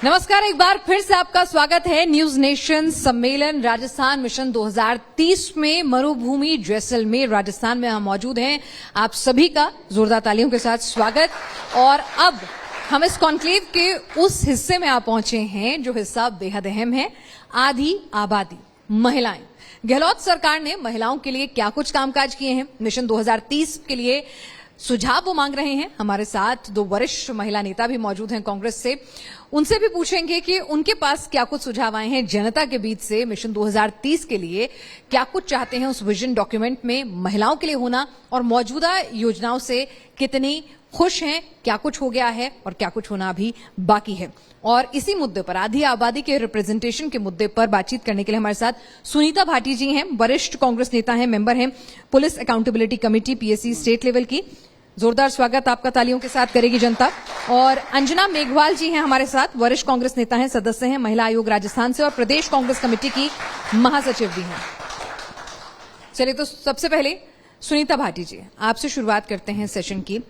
नमस्कार, एक बार फिर से आपका स्वागत है न्यूज नेशन सम्मेलन राजस्थान मिशन 2030 में मरुभूमि जैसलमेर राजस्थान में हम मौजूद हैं। आप सभी का जोरदार तालियों के साथ स्वागत। और अब हम इस कॉन्क्लेव के उस हिस्से में आप पहुंचे हैं जो हिस्सा बेहद अहम है। आधी आबादी महिलाएं। गहलोत सरकार ने महिलाओं के लिए क्या कुछ कामकाज किए हैं, मिशन 2030 के लिए सुझाव वो मांग रहे हैं। हमारे साथ दो वरिष्ठ महिला नेता भी मौजूद हैं कांग्रेस से, उनसे भी पूछेंगे कि उनके पास क्या कुछ सुझाव आए हैं जनता के बीच से। मिशन 2030 के लिए क्या कुछ चाहते हैं उस विजन डॉक्यूमेंट में महिलाओं के लिए होना, और मौजूदा योजनाओं से कितनी खुश हैं, क्या कुछ हो गया है और क्या कुछ होना अभी बाकी है। और इसी मुद्दे पर, आधी आबादी के रिप्रेजेंटेशन के मुद्दे पर बातचीत करने के लिए हमारे साथ सुनीता भाटी जी हैं, वरिष्ठ कांग्रेस नेता हैं, मेंबर हैं police accountability committee PSC state level की। जोरदार स्वागत आपका तालियों के साथ करेगी जनता। और अंजना मेघवाल जी हैं हमारे साथ, वरिष्ठ कांग्रेस नेता हैं, सदस्य हैं महिला आयोग राजस्थान से और प्रदेश कांग्रेस कमेटी की महासचिव भी हैं। चलिए, तो सबसे पहले सुनीता भाटी जी, आपसे शुरुआत करते हैं सेशन की।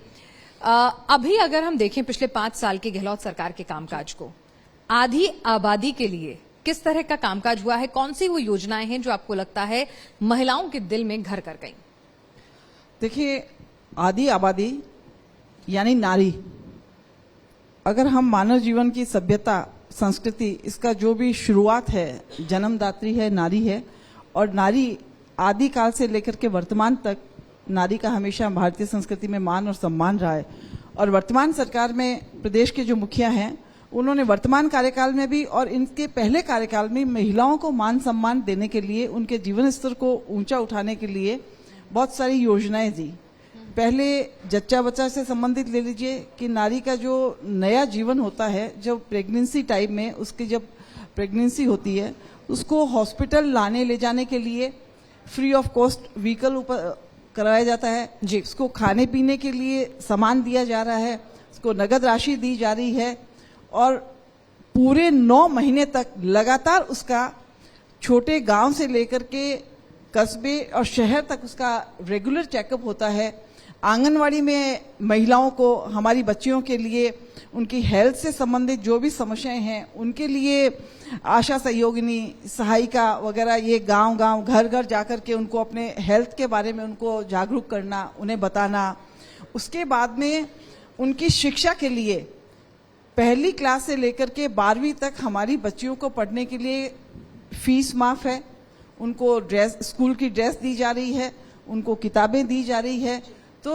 अभी अगर हम देखें पिछले 5 साल के गहलोत सरकार के कामकाज को, आधी आबादी के लिए किस तरह का कामकाज हुआ है, कौन सी वो योजनाएं हैं जो आपको लगता है महिलाओं के दिल में घर कर गई? देखिए, आधी आबादी यानी नारी, अगर हम मानव जीवन की सभ्यता संस्कृति, इसका जो भी शुरुआत है, जन्मदात्री है, नारी है। और नारी आदि काल से लेकर के वर्तमान तक नारी का हमेशा भारतीय संस्कृति में मान और सम्मान रहा है। और वर्तमान सरकार में प्रदेश के जो मुखिया हैं, उन्होंने वर्तमान कार्यकाल में भी और इनके पहले कार्यकाल में महिलाओं को मान सम्मान देने के लिए, उनके जीवन स्तर को ऊंचा उठाने के लिए बहुत सारी योजनाएं दी। पहले जच्चा बच्चा से संबंधित ले लीजिए कि नारी का जो नया जीवन होता है, जब प्रेगनेंसी टाइम में उसकी जब प्रेगनेंसी होती है, उसको हॉस्पिटल लाने ले जाने के लिए फ्री ऑफ कॉस्ट व्हीकल ऊपर कराया जाता है जी। उसको खाने पीने के लिए सामान दिया जा रहा है, उसको नगद राशि दी जा रही है। और पूरे 9 महीने तक लगातार उसका छोटे गांव से लेकर के कस्बे और शहर तक उसका रेगुलर चेकअप होता है। आंगनवाड़ी में महिलाओं को, हमारी बच्चियों के लिए उनकी हेल्थ से संबंधित जो भी समस्याएं हैं, उनके लिए आशा सहयोगिनी, सहायिका वगैरह, ये गांव गांव घर घर जाकर के उनको अपने हेल्थ के बारे में उनको जागरूक करना, उन्हें बताना। उसके बाद में उनकी शिक्षा के लिए पहली क्लास से लेकर के 12वीं तक हमारी बच्चियों को पढ़ने के लिए फीस माफ है, उनको ड्रेस, स्कूल की ड्रेस दी जा रही है, उनको किताबें दी जा रही है। तो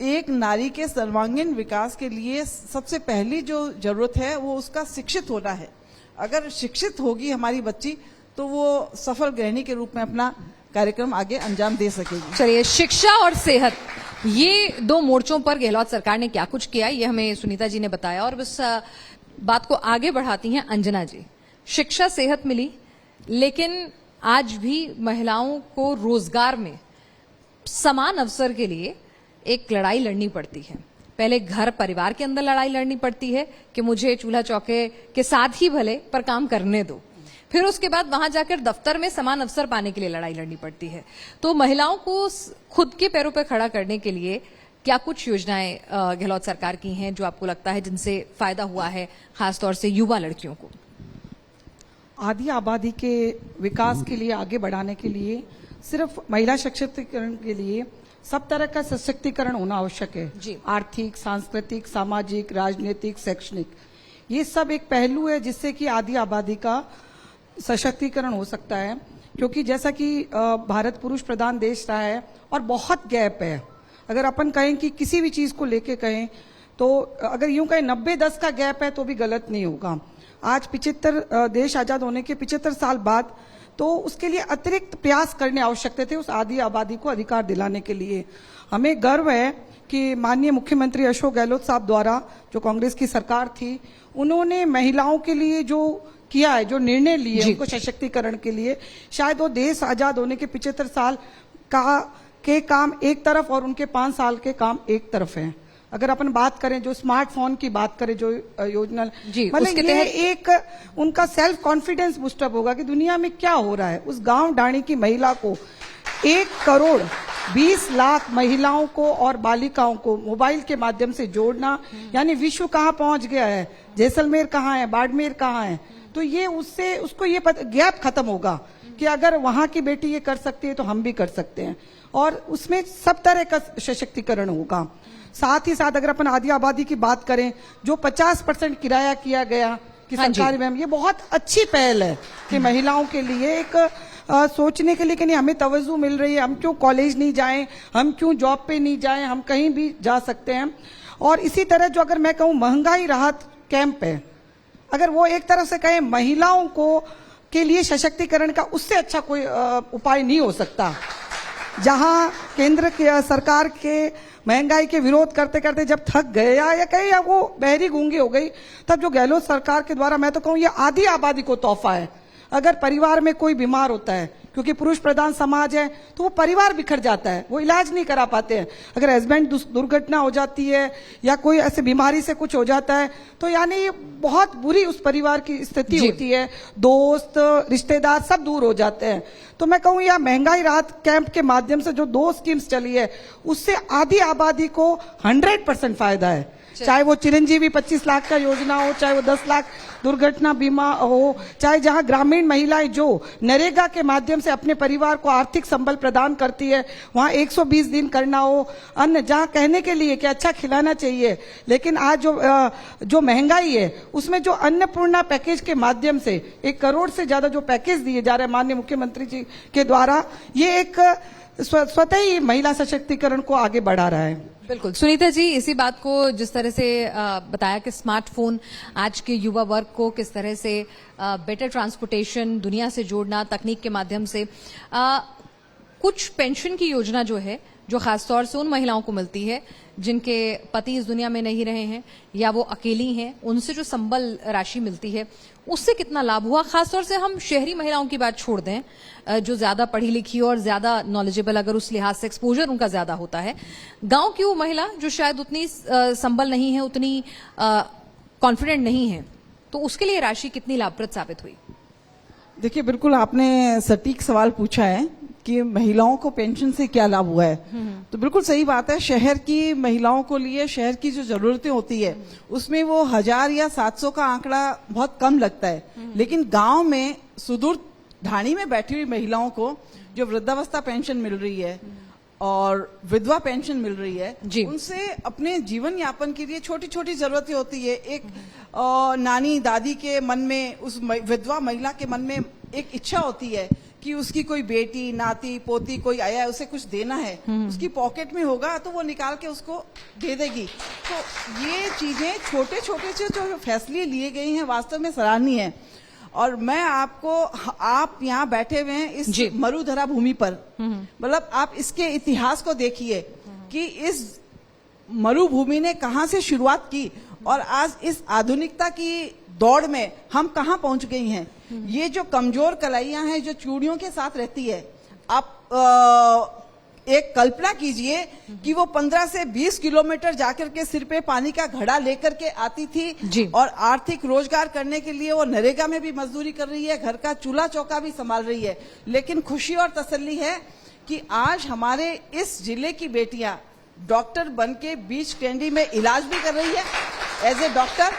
एक नारी के सर्वांगीण विकास के लिए सबसे पहली जो जरूरत है वो उसका शिक्षित होना है। अगर शिक्षित होगी हमारी बच्ची, तो वो सफल गृहिणी के रूप में अपना कार्यक्रम आगे अंजाम दे सकेगी। चलिए, शिक्षा और सेहत, ये 2 मोर्चों पर गहलोत सरकार ने क्या कुछ किया, ये हमें सुनीता जी ने बताया। और उस बात को आगे बढ़ाती हैं अंजना जी। शिक्षा सेहत मिली, लेकिन आज भी महिलाओं को रोजगार में समान अवसर के लिए एक लड़ाई लड़नी पड़ती है। पहले घर परिवार के अंदर लड़ाई लड़नी पड़ती है कि मुझे चूल्हा चौके के साथ ही भले पर काम करने दो, फिर उसके बाद वहां जाकर दफ्तर में समान अवसर पाने के लिए लड़ाई लड़नी पड़ती है। तो महिलाओं को खुद के पैरों पर खड़ा करने के लिए क्या कुछ योजनाएं गहलोत सरकार की हैं जो आपको लगता है जिनसे फायदा हुआ है, खासतौर से युवा लड़कियों को? आधी आबादी के विकास के लिए, आगे बढ़ाने के लिए, सिर्फ महिला सशक्तिकरण के लिए सब तरह का सशक्तिकरण होना आवश्यक है जी। आर्थिक, सांस्कृतिक, सामाजिक, राजनीतिक, शैक्षणिक, ये सब एक पहलू है जिससे कि आधी आबादी का सशक्तिकरण हो सकता है। क्योंकि जैसा कि भारत पुरुष प्रधान देश रहा है और बहुत गैप है। अगर अपन कहें कि किसी भी चीज को लेके कहें, तो अगर यूं कहें 90-10 का गैप है तो भी गलत नहीं होगा। आज 75 देश आजाद होने के 75 साल बाद, तो उसके लिए अतिरिक्त प्रयास करने आवश्यक थे उस आधी आबादी को अधिकार दिलाने के लिए। हमें गर्व है कि माननीय मुख्यमंत्री अशोक गहलोत साहब द्वारा, जो कांग्रेस की सरकार थी, उन्होंने महिलाओं के लिए जो किया है, जो निर्णय लिए उनको सशक्तिकरण के लिए, शायद वो देश आजाद होने के 75 साल के काम एक तरफ और उनके 5 साल के काम एक तरफ हैं। अगर अपन बात करें, जो स्मार्टफोन की बात करें, जो योजना, मतलब ये एक उनका सेल्फ कॉन्फिडेंस बूस्टअप होगा कि दुनिया में क्या हो रहा है। उस गांव डाणी की महिला को 1 करोड़ 20 लाख महिलाओं को और बालिकाओं को मोबाइल के माध्यम से जोड़ना, यानी विश्व कहाँ पहुंच गया है, जैसलमेर कहाँ है, बाड़मेर कहाँ है, तो ये उससे उसको ये गैप खत्म होगा कि अगर वहां की बेटी ये कर सकती है तो हम भी कर सकते हैं, और उसमें सब तरह का सशक्तिकरण होगा। साथ ही साथ अगर अपन आधी आबादी की बात करें, जो 50% किराया किया गया कि सरकारी में, ये बहुत अच्छी पहल है कि महिलाओं के लिए एक सोचने के लिए कि नहीं हमें तवज्जो मिल रही है, हम क्यों कॉलेज नहीं जाएं, हम क्यों जॉब पे नहीं जाएं, हम कहीं भी जा सकते हैं। और इसी तरह जो अगर मैं कहूँ महंगाई राहत कैंप है, अगर वो एक तरफ से कहें महिलाओं को के लिए सशक्तिकरण का, उससे अच्छा कोई उपाय नहीं हो सकता। जहां केंद्र की सरकार के महंगाई के विरोध करते करते जब थक गए या कहीं या वो बहरी गूंगी हो गई, तब जो गहलोत सरकार के द्वारा, मैं तो कहूँ ये आधी आबादी को तोहफा है। अगर परिवार में कोई बीमार होता है, क्योंकि पुरुष प्रधान समाज है, तो वो परिवार बिखर जाता है, वो इलाज नहीं करा पाते हैं। अगर हस्बैंड दुर्घटना हो जाती है या कोई ऐसे बीमारी से कुछ हो जाता है, तो यानी बहुत बुरी उस परिवार की स्थिति होती है, दोस्त रिश्तेदार सब दूर हो जाते हैं। तो मैं कहूँ यह महंगाई राहत कैंप के माध्यम से जो 2 स्कीम्स चली है, उससे आधी आबादी को 100% फायदा है। चाहे वो चिरंजीवी 25 लाख का योजना हो, चाहे वो 10 लाख दुर्घटना बीमा हो, चाहे जहां ग्रामीण महिलाएं जो नरेगा के माध्यम से अपने परिवार को आर्थिक संबल प्रदान करती है, वहां 120 दिन करना हो, अन्य जहां कहने के लिए कि अच्छा खिलाना चाहिए, लेकिन आज जो महंगाई है उसमें जो अन्नपूर्णा पैकेज के माध्यम से 1 करोड़ से ज्यादा जो पैकेज दिए जा रहे हैं माननीय मुख्यमंत्री जी के द्वारा, ये एक स्वतः ही महिला सशक्तिकरण को आगे बढ़ा रहा है। बिल्कुल सुनीता जी, इसी बात को जिस तरह से बताया कि स्मार्टफोन आज के युवा वर्ग को किस तरह से बेटर ट्रांसपोर्टेशन, दुनिया से जोड़ना तकनीक के माध्यम से, कुछ पेंशन की योजना जो है, जो खासतौर से उन महिलाओं को मिलती है जिनके पति इस दुनिया में नहीं रहे हैं या वो अकेली हैं, उनसे जो संबल राशि मिलती है, उससे कितना लाभ हुआ? खासतौर से हम शहरी महिलाओं की बात छोड़ दें, जो ज्यादा पढ़ी लिखी और ज्यादा नॉलेजेबल, अगर उस लिहाज से एक्सपोजर उनका ज्यादा होता है, गांव की वो महिला जो शायद उतनी संबल नहीं है, उतनी कॉन्फिडेंट नहीं है, तो उसके लिए राशि कितनी लाभप्रद साबित हुई? देखिए, बिल्कुल आपने सटीक सवाल पूछा है कि महिलाओं को पेंशन से क्या लाभ हुआ है। तो बिल्कुल सही बात है, शहर की महिलाओं को लिए शहर की जो जरूरतें होती है उसमें वो 1000 या 700 का आंकड़ा बहुत कम लगता है, लेकिन गांव में सुदूर ढाणी में बैठी हुई महिलाओं को जो वृद्धावस्था पेंशन मिल रही है और विधवा पेंशन मिल रही है, उनसे अपने जीवन यापन के लिए छोटी छोटी जरूरतें होती है। एक नानी दादी के मन में, उस विधवा महिला के मन में एक इच्छा होती है कि उसकी कोई बेटी नाती पोती कोई आया है, उसे कुछ देना है, उसकी पॉकेट में होगा तो वो निकाल के उसको दे देगी। तो ये चीजें छोटे छोटे जो फैसले लिए गए हैं वास्तव में सराहनीय है। और मैं आपको, आप यहाँ बैठे हुए हैं इस मरुधरा भूमि पर, मतलब आप इसके इतिहास को देखिए कि इस मरुभूमि ने कहाँ से शुरुआत की और आज इस आधुनिकता की दौड़ में हम कहाँ पहुंच गई हैं। ये जो कमजोर कलाइयां हैं जो चूड़ियों के साथ रहती है, आप एक कल्पना कीजिए कि वो 15 से 20 किलोमीटर जाकर के सिर पे पानी का घड़ा लेकर के आती थी और आर्थिक रोजगार करने के लिए वो नरेगा में भी मजदूरी कर रही है, घर का चूल्हा चौका भी संभाल रही है। लेकिन खुशी और तसल्ली है कि आज हमारे इस जिले की बेटियां डॉक्टर बन के बीच कैंडी में इलाज भी कर रही है एज ए डॉक्टर।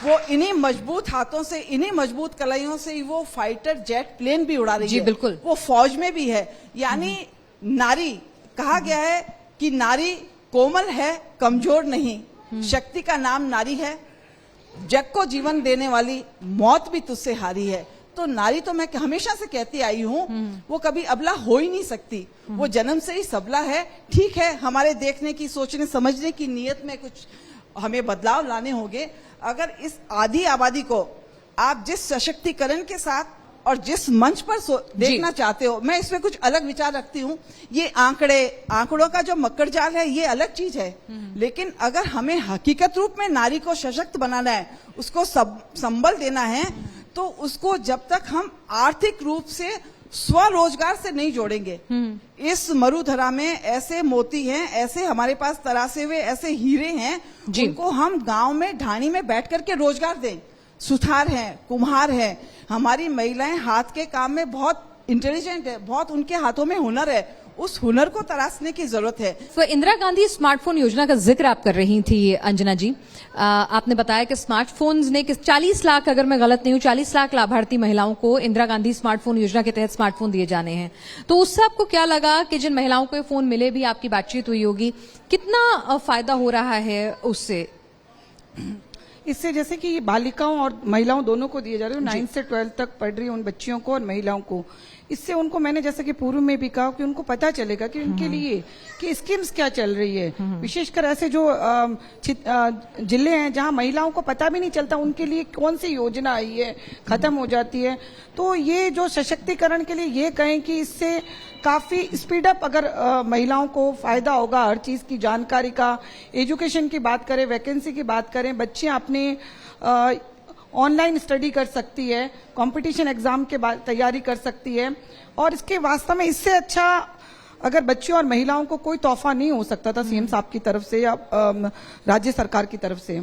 वो इन्हीं मजबूत हाथों से, इन्हीं मजबूत कलाइयों से ही वो फाइटर जेट प्लेन भी उड़ा रही है। बिल्कुल, वो फौज में भी है। यानी नारी, कहा गया है कि नारी कोमल है, कमजोर नहीं। शक्ति का नाम नारी है। जग को जीवन देने वाली मौत भी तुझसे हारी है। तो नारी तो मैं हमेशा से कहती आई हूँ, वो कभी अबला हो ही नहीं सकती, वो जन्म से ही सबला है। ठीक है, हमारे देखने की, सोचने समझने की नीयत में कुछ हमें बदलाव लाने होंगे। अगर इस आधी आबादी को आप जिस सशक्तिकरण के साथ और जिस मंच पर देखना चाहते हो, मैं इसमें कुछ अलग विचार रखती हूँ। ये आंकड़ों का जो मक्कड़ जाल है ये अलग चीज है, लेकिन अगर हमें हकीकत रूप में नारी को सशक्त बनाना है, उसको संबल देना है, तो उसको जब तक हम आर्थिक रूप से स्वरोजगार से नहीं जोड़ेंगे, इस मरुधरा में ऐसे मोती हैं, ऐसे हमारे पास तरासे हुए ऐसे हीरे हैं, उनको हम गांव में ढाणी में बैठ करके रोजगार दें। सुथार हैं, कुम्हार हैं, हमारी महिलाएं हाथ के काम में बहुत इंटेलिजेंट है, बहुत उनके हाथों में हुनर है, उस हुनर को तराशने की जरूरत है। तो इंदिरा गांधी स्मार्टफोन योजना का जिक्र आप कर रही थी अंजना जी, आपने बताया कि स्मार्टफोन्स ने 40 लाख, अगर मैं गलत नहीं हूं, 40 लाख लाभार्थी महिलाओं को इंदिरा गांधी स्मार्टफोन योजना के तहत स्मार्टफोन दिए जाने हैं। तो उससे आपको क्या लगा कि जिन महिलाओं को ये फोन मिले, भी आपकी बातचीत हुई होगी, कितना फायदा हो रहा है उससे? इससे जैसे कि बालिकाओं और महिलाओं दोनों को दिए जा रहे हैं, 9 से 12 तक पढ़ रही उन बच्चियों को और महिलाओं को, इससे उनको मैंने जैसे कि पूर्व में भी कहा कि उनको पता चलेगा कि उनके लिए कि स्कीम्स क्या चल रही है। विशेषकर ऐसे जो जिले हैं जहां महिलाओं को पता भी नहीं चलता उनके लिए कौन सी योजना आई है, खत्म हो जाती है। तो ये जो सशक्तिकरण के लिए ये कहें कि इससे काफी स्पीड अप अगर महिलाओं को फायदा होगा हर चीज की जानकारी का। एजुकेशन की बात करें, वैकेंसी की बात करें, बच्चियां अपने ऑनलाइन स्टडी कर सकती है, कंपटीशन एग्जाम के बाद तैयारी कर सकती है, और इसके वास्तव में इससे अच्छा अगर बच्चियों और महिलाओं को कोई तोहफा नहीं हो सकता था सीएम साहब की तरफ से या राज्य सरकार की तरफ से।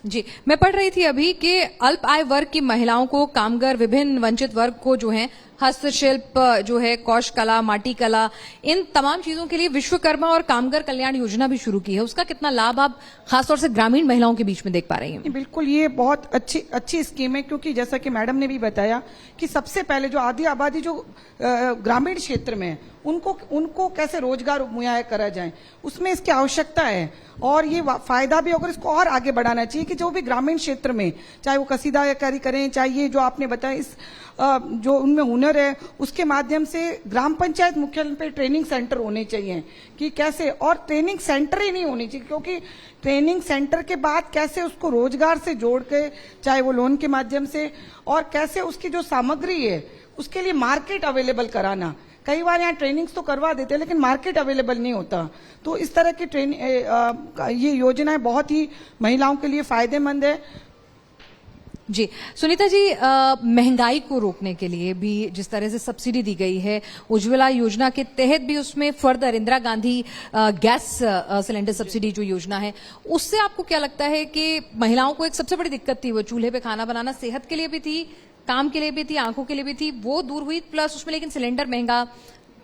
जी, मैं पढ़ रही थी अभी कि अल्प आय वर्ग की महिलाओं को, कामगार, विभिन्न वंचित वर्ग को जो है हस्तशिल्प जो है, कौश कला, माटी कला, इन तमाम चीजों के लिए विश्वकर्मा और कामगार कल्याण योजना भी शुरू की है। उसका कितना लाभ आप खासतौर से ग्रामीण महिलाओं के बीच में देख पा रही हैं? बिल्कुल, ये बहुत अच्छी स्कीम है, क्योंकि जैसा कि मैडम ने भी बताया कि सबसे पहले जो आधी आबादी जो ग्रामीण क्षेत्र में है उनको कैसे रोजगार मुहैया करा जाए, उसमें इसकी आवश्यकता है। और ये फायदा भी होगा, इसको और आगे बढ़ाना चाहिए कि जो भी ग्रामीण क्षेत्र में, चाहे वो कसीदाकारी करें, चाहे ये जो आपने बताया इस जो उनमें हुनर है, उसके माध्यम से ग्राम पंचायत मुख्यालय पे ट्रेनिंग सेंटर होने चाहिए कि कैसे, और ट्रेनिंग सेंटर ही नहीं होनी चाहिए, क्योंकि ट्रेनिंग सेंटर के बाद कैसे उसको रोजगार से जोड़ के, चाहे वो लोन के माध्यम से, और कैसे उसकी जो सामग्री है उसके लिए मार्केट अवेलेबल कराना। कई बार यहाँ ट्रेनिंग्स तो करवा देते हैं लेकिन मार्केट अवेलेबल नहीं होता। तो इस तरह की ये योजनाएं बहुत ही महिलाओं के लिए फायदेमंद है। जी, सुनीता जी, महंगाई को रोकने के लिए भी जिस तरह से सब्सिडी दी गई है, उज्ज्वला योजना के तहत भी उसमें further Indira Gandhi gas cylinder subsidy जो योजना है, उससे आपको क्या लगता है कि महिलाओं को एक सबसे बड़ी दिक्कत थी, वो चूल्हे पे खाना बनाना, सेहत के लिए भी थी, काम के लिए भी थी, आंखों के लिए भी थी, वो दूर हुई, प्लस उसमें लेकिन सिलेंडर महंगा,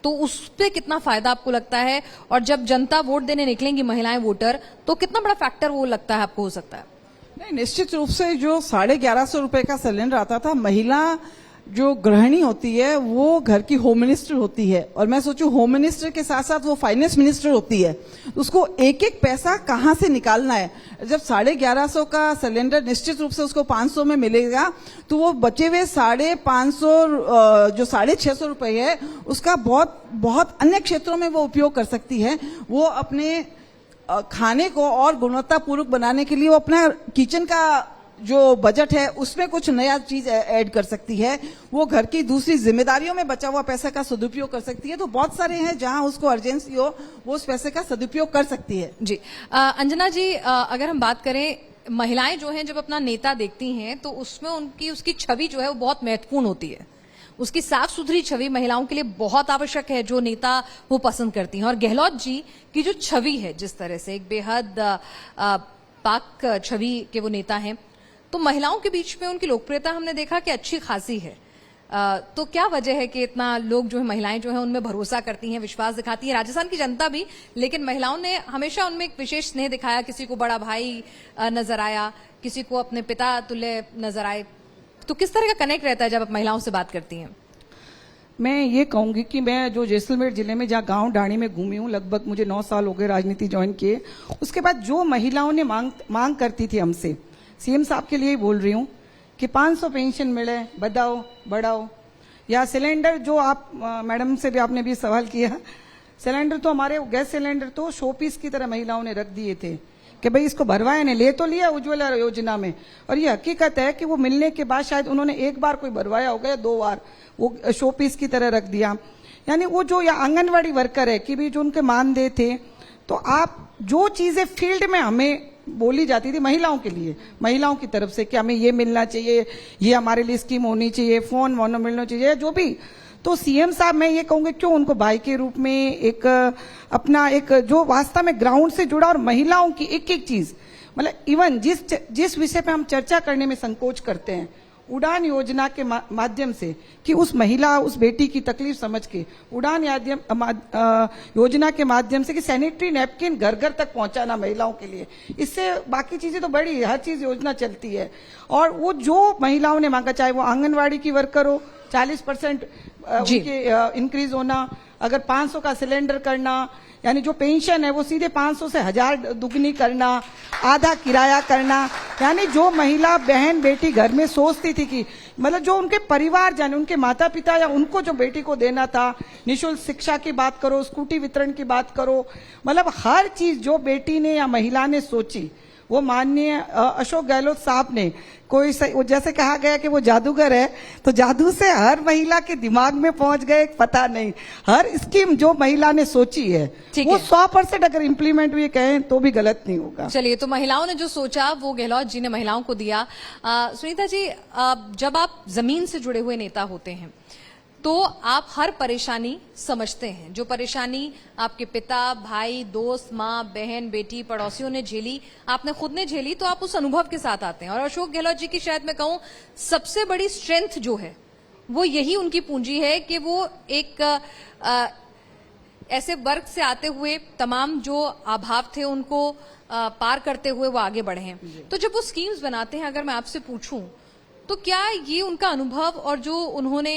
तो उस पर कितना फायदा आपको लगता है? और जब जनता वोट देने निकलेंगी, महिलाएं वोटर, तो कितना बड़ा फैक्टर वो लगता है आपको हो सकता है? नहीं, निश्चित रूप से जो 1150 रुपए का सिलेंडर आता था, महिला जो गृहिणी होती है वो घर की होम मिनिस्टर होती है, और मैं सोचूं होम मिनिस्टर के साथ साथ वो फाइनेंस मिनिस्टर होती है, उसको एक एक पैसा कहां से निकालना है। जब 1150 का सिलेंडर निश्चित रूप से उसको 500 में मिलेगा, तो वो बचे हुए 550 जो 650 रुपए है उसका बहुत अन्य क्षेत्रों में वो उपयोग कर सकती है। वो अपने खाने को और गुणवत्तापूर्वक बनाने के लिए वो अपना किचन का जो बजट है उसमें कुछ नया चीज ऐड कर सकती है, वो घर की दूसरी जिम्मेदारियों में बचा हुआ पैसा का सदुपयोग कर सकती है। तो बहुत सारे हैं जहां उसको अर्जेंसी हो, वो उस पैसे का सदुपयोग कर सकती है। जी, अंजना जी, अगर हम बात करें, महिलाएं जो हैं जब अपना नेता देखती हैं तो उसमें उसकी छवि जो है वो बहुत महत्वपूर्ण होती है। उसकी साफ सुथरी छवि महिलाओं के लिए बहुत आवश्यक है, जो नेता वो पसंद करती हैं। और गहलोत जी की जो छवि है, जिस तरह से एक बेहद पाक छवि के वो नेता हैं, तो महिलाओं के बीच में उनकी लोकप्रियता हमने देखा कि अच्छी खासी है। तो क्या वजह है कि इतना लोग जो है, महिलाएं जो है उनमें भरोसा करती हैं, विश्वास दिखाती है? राजस्थान की जनता भी, लेकिन महिलाओं ने हमेशा उनमें एक विशेष स्नेह दिखाया। किसी को बड़ा भाई नजर आया, किसी को अपने पिता तुल्य नजर आए। तो किस तरह का कनेक्ट रहता है जब आप महिलाओं से बात करती हैं? मैं ये कहूंगी कि मैं जो जैसलमेर जिले में जहाँ गांव ढाणी में घूमी हूँ, लगभग मुझे 9 साल हो गए राजनीति ज्वाइन किए, उसके बाद जो महिलाओं ने मांग करती थी हमसे, सीएम साहब के लिए ही बोल रही हूँ कि 500 पेंशन मिले, बढ़ाओ बढ़ाओ, या सिलेंडर जो आप मैडम से भी आपने भी सवाल किया, सिलेंडर तो हमारे गैस सिलेंडर तो शोपीस की तरह महिलाओं ने रख दिए थे कि भाई इसको भरवाया ने, ले तो लिया उज्ज्वला योजना में, और ये हकीकत है कि वो मिलने के बाद शायद उन्होंने एक बार कोई भरवाया होगा या 2 बार, वो शोपीस की तरह रख दिया। यानी वो जो या आंगनवाड़ी वर्कर है कि भी जो उनके मानदेय थे, तो आप जो चीजें फील्ड में हमें बोली जाती थी महिलाओं के लिए, महिलाओं की तरफ से कि हमें ये मिलना चाहिए, ये हमारे लिए स्कीम होनी चाहिए, फोन वोन मिलना चाहिए, जो भी, तो सीएम साहब मैं ये कहूंगी क्यों उनको भाई के रूप में एक अपना एक जो वास्तव में ग्राउंड से जुड़ा, और महिलाओं की एक एक चीज, मतलब इवन जिस विषय पे हम चर्चा करने में संकोच करते हैं उड़ान योजना के माध्यम से कि उस महिला, उस बेटी की तकलीफ समझ के उड़ान योजना के माध्यम से कि सैनिटरी नैपकिन घर घर तक पहुंचाना महिलाओं के लिए, इससे बाकी चीजें तो बड़ी हर चीज योजना चलती है। और वो जो महिलाओं ने मांगा, चाहे वो आंगनवाड़ी की वर्कर हो, 40% उनके इंक्रीज होना, अगर 500 का सिलेंडर करना, यानी जो पेंशन है वो सीधे 500 से 1000 दुगनी करना, आधा किराया करना, यानी जो महिला बहन बेटी घर में सोचती थी कि मतलब जो उनके परिवार जाने, उनके माता पिता या उनको जो बेटी को देना था, निःशुल्क शिक्षा की बात करो, स्कूटी वितरण की बात करो, मतलब हर चीज जो बेटी ने या महिला ने सोची वो माननीय अशोक गहलोत साहब ने कोई जैसे कहा गया कि वो जादूगर है, तो जादू से हर महिला के दिमाग में पहुंच गए, पता नहीं हर स्कीम जो महिला ने सोची है वो 100% अगर इम्प्लीमेंट हुई कहें तो भी गलत नहीं होगा। चलिए, तो महिलाओं ने जो सोचा वो गहलोत जी ने महिलाओं को दिया। सुनीता जी, जब आप जमीन से जुड़े हुए नेता होते हैं तो आप हर परेशानी समझते हैं, जो परेशानी आपके पिता, भाई, दोस्त, माँ, बहन, बेटी, पड़ोसियों ने झेली, आपने खुद ने झेली, तो आप उस अनुभव के साथ आते हैं। और अशोक गहलोत जी की शायद मैं कहूं सबसे बड़ी स्ट्रेंथ जो है वो यही उनकी पूंजी है कि वो एक ऐसे वर्ग से आते हुए तमाम जो अभाव थे उनको पार करते हुए वो आगे बढ़े हैं। तो जब वो स्कीम्स बनाते हैं, अगर मैं आपसे पूछूं तो क्या ये उनका अनुभव और जो उन्होंने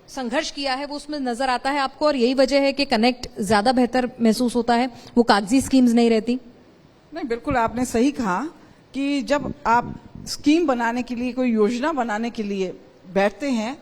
संघर्ष किया है वो उसमें नजर आता है आपको, और यही वजह है कि कनेक्ट ज्यादा बेहतर महसूस होता है, वो कागजी स्कीम्स नहीं रहती? नहीं, बिल्कुल आपने सही कहा कि जब आप स्कीम बनाने के लिए, कोई योजना बनाने के लिए बैठते हैं,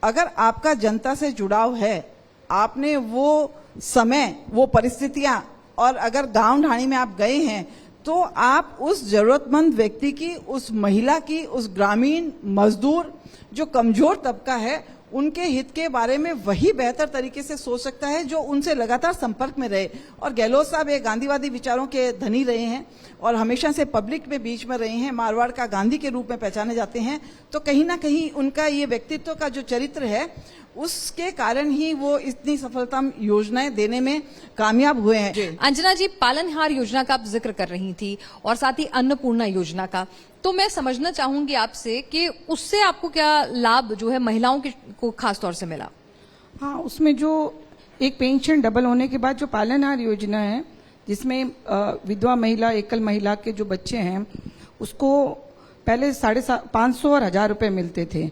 अगर आपका जनता से जुड़ाव है, आपने वो समय, वो परिस्थितियां, और अगर गांव ढाणी में आप गए हैं तो आप उस जरूरतमंद व्यक्ति की, उस महिला की, उस ग्रामीण मजदूर जो कमजोर तबका है, उनके हित के बारे में वही बेहतर तरीके से सोच सकता है जो उनसे लगातार संपर्क में रहे। और गहलोत साहब एक गांधीवादी विचारों के धनी रहे हैं और हमेशा से पब्लिक में बीच में रहे हैं, मारवाड़ का गांधी के रूप में पहचाने जाते हैं। तो कहीं ना कहीं उनका ये व्यक्तित्व का जो चरित्र है उसके कारण ही वो इतनी सफलता योजनाएं देने में कामयाब हुए हैं। अंजना जी, पालनहार योजना का आप जिक्र कर रही थी और साथ ही अन्नपूर्णा योजना का, तो मैं समझना चाहूंगी आपसे कि उससे आपको क्या लाभ जो है महिलाओं को खास तौर से मिला? हाँ, उसमें जो एक पेंशन डबल होने के बाद जो पालनहार योजना है, जिसमें विधवा महिला, एकल महिला के जो बच्चे हैं उसको पहले 550 और 1000 रुपए मिलते थे,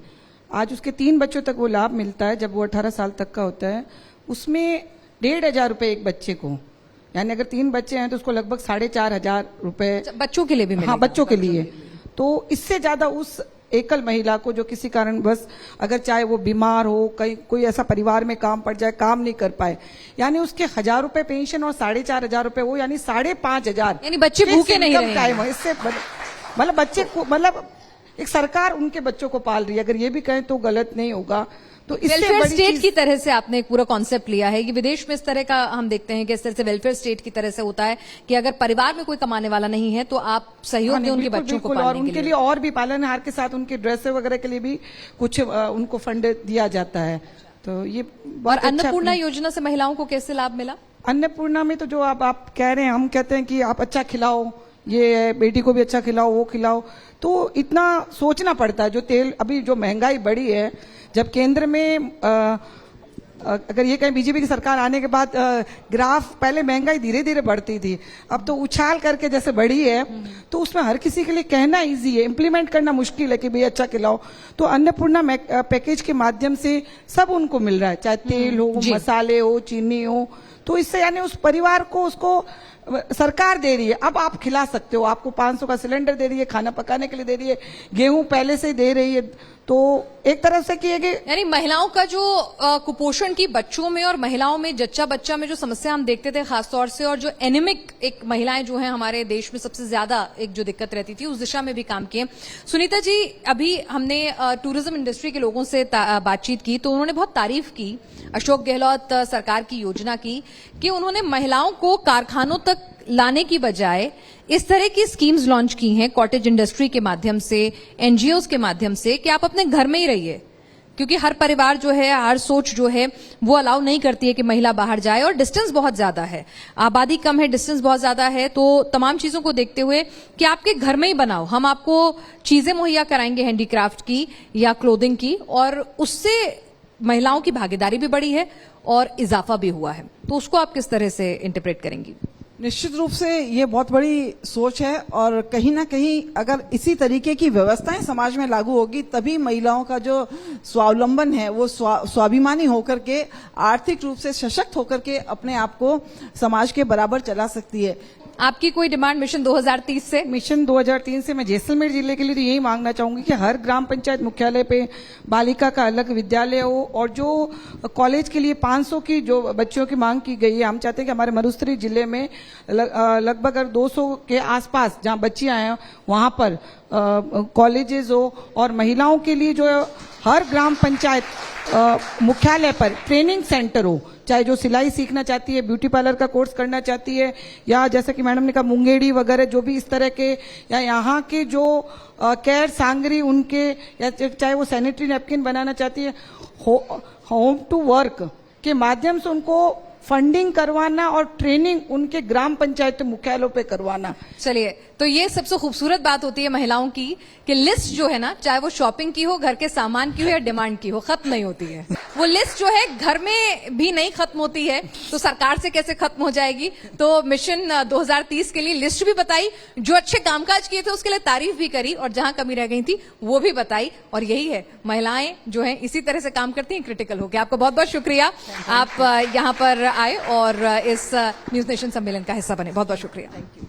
आज उसके 3 बच्चों तक वो लाभ मिलता है जब वो 18 साल तक का होता है। उसमें 1500 रुपए एक बच्चे को, यानी अगर 3 बच्चे हैं तो उसको लगभग 4500 रुपए बच्चों के लिए भी मिलेगा। हाँ, बच्चों के लिए। तो इससे ज्यादा उस एकल महिला को जो किसी कारण बस अगर चाहे वो बीमार हो, कहीं कोई ऐसा परिवार में काम पड़ जाए, काम नहीं कर पाए, यानी उसके 1000 रुपए पेंशन और 4500 रुपए वो, यानी 5500, यानी बच्चे भूखे नहीं रहे। इससे मतलब बच्चे को, मतलब एक सरकार उनके बच्चों को पाल रही है, अगर ये भी कहें तो गलत नहीं होगा। तो वेलफेयर स्टेट की तरह से आपने एक पूरा कॉन्सेप्ट लिया है कि विदेश में इस तरह का हम देखते हैं कि इस तरह से वेलफेयर स्टेट की तरह से होता है कि अगर परिवार में कोई कमाने वाला नहीं है तो आप सहयोग दें उनके बच्चों को पालने और उनके लिए और भी पालनहार के साथ उनके ड्रेस वगैरह के लिए भी कुछ उनको फंड दिया जाता है। तो ये और अन्नपूर्णा योजना से महिलाओं को कैसे लाभ मिला? अन्नपूर्णा में तो जो आप कह रहे हैं, हम कहते हैं कि आप अच्छा खिलाओ, ये बेटी को भी अच्छा खिलाओ, वो खिलाओ, तो इतना सोचना पड़ता है। जो तेल, अभी जो महंगाई बढ़ी है, जब केंद्र में अगर ये कहें बीजेपी की सरकार आने के बाद ग्राफ, पहले महंगाई धीरे धीरे बढ़ती थी, अब तो उछाल करके जैसे बढ़ी है, तो उसमें हर किसी के लिए कहना इजी है, इम्प्लीमेंट करना मुश्किल है कि भाई अच्छा खिलाओ। तो अन्नपूर्णा पैकेज के माध्यम से सब उनको मिल रहा है, चाहे तेल हो, मसाले हो, चीनी हो, तो इससे यानी उस परिवार को उसको सरकार दे रही है, अब आप खिला सकते हो। आपको 500 का सिलेंडर दे रही है, खाना पकाने के लिए दे रही है, गेहूं पहले से दे रही है। तो एक तरफ से कि यानी महिलाओं का जो कुपोषण की बच्चों में और महिलाओं में, जच्चा बच्चा में जो समस्या हम देखते थे खासतौर से, और जो एनीमिक एक महिलाएं जो हैं हमारे देश में सबसे ज्यादा एक जो दिक्कत रहती थी, उस दिशा में भी काम किए। सुनीता जी, अभी हमने टूरिज्म इंडस्ट्री के लोगों से बातचीत की तो उन्होंने बहुत तारीफ की अशोक गहलोत सरकार की योजना की कि उन्होंने महिलाओं को कारखानों तक लाने की बजाय इस तरह की स्कीम्स लॉन्च की हैं, कॉटेज इंडस्ट्री के माध्यम से, एनजीओज के माध्यम से, कि आप अपने घर में ही रहिए, क्योंकि हर परिवार जो है, हर सोच जो है वो अलाउ नहीं करती है कि महिला बाहर जाए, और डिस्टेंस बहुत ज्यादा है, आबादी कम है, डिस्टेंस बहुत ज्यादा है। तो तमाम चीजों को देखते हुए कि आपके घर में ही बनाओ, हम आपको चीजें मुहैया कराएंगे हैंडीक्राफ्ट की या क्लोथिंग की, और उससे महिलाओं की भागीदारी भी बढ़ी है और इजाफा भी हुआ है। तो उसको आप किस तरह से इंटरप्रेट करेंगी? निश्चित रूप से ये बहुत बड़ी सोच है, और कहीं ना कहीं अगर इसी तरीके की व्यवस्थाएं समाज में लागू होगी तभी महिलाओं का जो स्वावलंबन है वो स्वाभिमानी होकर के, आर्थिक रूप से सशक्त होकर के अपने आप को समाज के बराबर चला सकती है। आपकी कोई डिमांड मिशन 2030 से? मिशन 2003 से मैं जैसलमेर जिले के लिए तो यही मांगना चाहूंगी कि हर ग्राम पंचायत मुख्यालय पे बालिका का अलग विद्यालय हो, और जो कॉलेज के लिए 500 की जो बच्चियों की मांग की गई है, हम चाहते हैं कि हमारे मरुस्थली जिले में लगभग 200 के आसपास जहां बच्चियां हैं वहां पर कॉलेजेस हो, और महिलाओं के लिए जो हर ग्राम पंचायत मुख्यालय पर ट्रेनिंग सेंटर हो, चाहे जो सिलाई सीखना चाहती है, ब्यूटी पार्लर का कोर्स करना चाहती है, या जैसे कि मैडम ने कहा मुंगेड़ी वगैरह जो भी इस तरह के, या यहाँ के जो केयर सांगरी उनके, या चाहे वो सैनिटरी नैपकिन बनाना चाहती है, होम टू वर्क के माध्यम से उनको फंडिंग करवाना और ट्रेनिंग उनके ग्राम पंचायत मुख्यालयों पे करवाना। चलिए, तो ये सबसे खूबसूरत बात होती है महिलाओं की कि लिस्ट जो है ना, चाहे वो शॉपिंग की हो, घर के सामान की हो या डिमांड की हो, खत्म नहीं होती है। वो लिस्ट जो है घर में भी नहीं खत्म होती है, तो सरकार से कैसे खत्म हो जाएगी? तो मिशन 2030 के लिए लिस्ट भी बताई, जो अच्छे कामकाज किए थे उसके लिए तारीफ भी करी, और जहां कमी रह गई थी वो भी बताई। और यही है, महिलाएं जो है इसी तरह से काम करती हैं, क्रिटिकल होकर। आपका बहुत बहुत शुक्रिया, आप यहाँ पर आए और इस न्यूज नेशन सम्मेलन का हिस्सा बने। बहुत बहुत शुक्रिया।